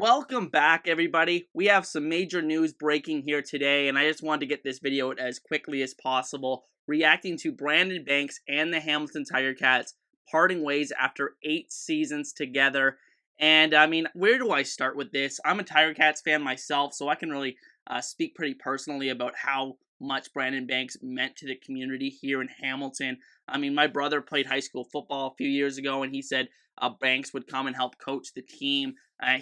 Welcome back, everybody. We have some major news breaking here today, and I just wanted to get this video out as quickly as possible, reacting to Brandon Banks and the Hamilton Tiger Cats parting ways after 8 seasons together. And I mean, where do I start with this? I'm a Tiger Cats fan myself, so I can really speak pretty personally about how much Brandon Banks meant to the community here in Hamilton. I mean, my brother played high school football a few years ago, and he said Banks would come and help coach the team.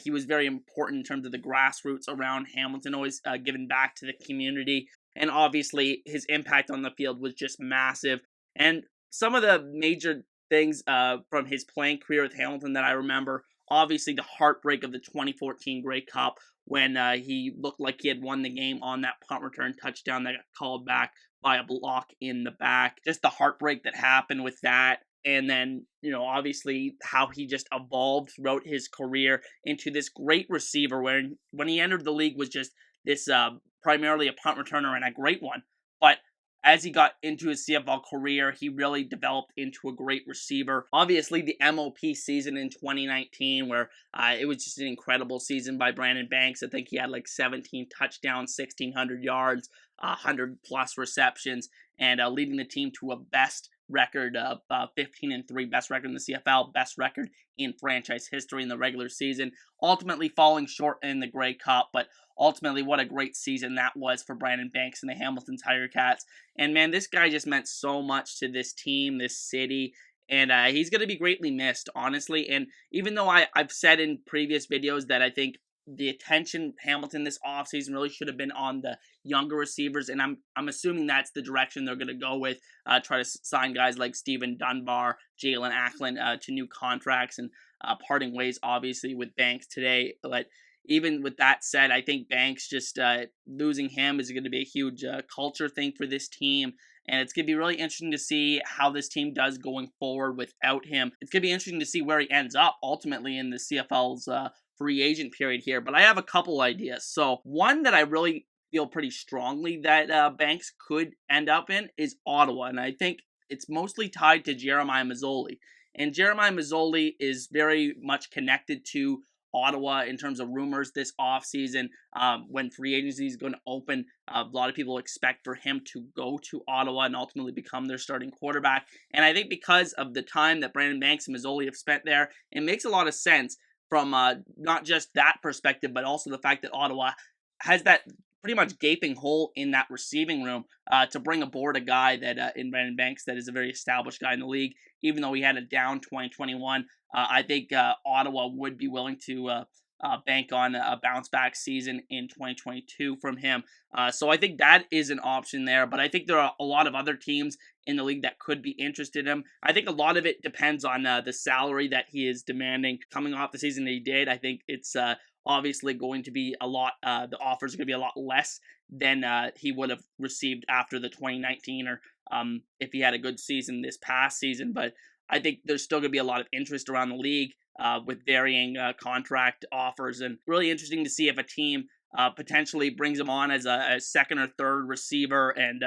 He was very important in terms of the grassroots around Hamilton, always giving back to the community. And obviously, his impact on the field was just massive. And some of the major things from his playing career with Hamilton that I remember, obviously the heartbreak of the 2014 Grey Cup when he looked like he had won the game on that punt return touchdown that got called back by a block in the back. Just the heartbreak that happened with that. And then, obviously how he just evolved throughout his career into this great receiver where when he entered the league was just this primarily a punt returner and a great one. But as he got into his CFL career, he really developed into a great receiver. Obviously, the MOP season in 2019, where it was just an incredible season by Brandon Banks. I think he had like 17 touchdowns, 1,600 yards, 100-plus receptions, and leading the team to a best record of 15-3, best record in the CFL, best record in franchise history in the regular season. Ultimately falling short in the Grey Cup, but ultimately what a great season that was for Brandon Banks and the Hamilton Tiger Cats. And man, this guy just meant so much to this team, this city, and he's going to be greatly missed, honestly. And even though I've said in previous videos that I think the attention Hamilton this offseason really should have been on the younger receivers, and I'm assuming that's the direction they're going to go with, try to sign guys like Steven Dunbar, Jalen Acklin to new contracts, and parting ways, obviously, with Banks today. But even with that said, I think Banks just losing him is going to be a huge culture thing for this team. And it's going to be really interesting to see how this team does going forward without him. It's going to be interesting to see where he ends up ultimately in the CFL's free agent period here. But I have a couple ideas. So one that I really feel pretty strongly that Banks could end up in is Ottawa. And I think it's mostly tied to Jeremiah Masoli. And Jeremiah Masoli is very much connected to Ottawa in terms of rumors this offseason. When free agency is going to open, a lot of people expect for him to go to Ottawa and ultimately become their starting quarterback. And I think because of the time that Brandon Banks and Masoli have spent there, it makes a lot of sense from not just that perspective, but also the fact that Ottawa has that pretty much gaping hole in that receiving room to bring aboard a guy that in Brandon Banks that is a very established guy in the league. Even though he had a down 2021, I think Ottawa would be willing to bank on a bounce-back season in 2022 from him. So I think that is an option there, but I think there are a lot of other teams in the league that could be interested in him. I think a lot of it depends on the salary that he is demanding coming off the season that he did. I think it's obviously going to be a lot, the offers are going to be a lot less than he would have received after the 2019 or if he had a good season this past season. But I think there's still going to be a lot of interest around the league with varying contract offers, and really interesting to see if a team potentially brings him on as a second or third receiver and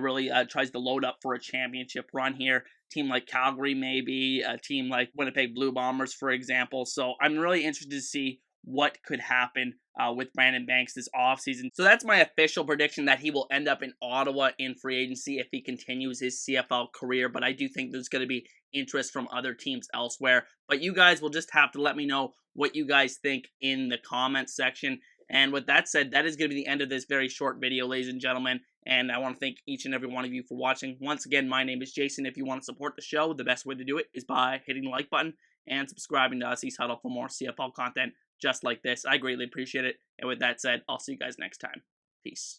really tries to load up for a championship run here. Team like Calgary, maybe a team like Winnipeg Blue Bombers, for example. So I'm really interested to see what could happen with Brandon Banks this offseason. So that's my official prediction that he will end up in Ottawa in free agency if he continues his CFL career. But I do think there's going to be interest from other teams elsewhere. But you guys will just have to let me know what you guys think in the comments section. And with that said, that is going to be the end of this very short video, ladies and gentlemen. And I want to thank each and every one of you for watching. Once again, my name is Jason. If you want to support the show, the best way to do it is by hitting the like button and subscribing to us, East Huddle, for more CFL content just like this. I greatly appreciate it. And with that said, I'll see you guys next time. Peace.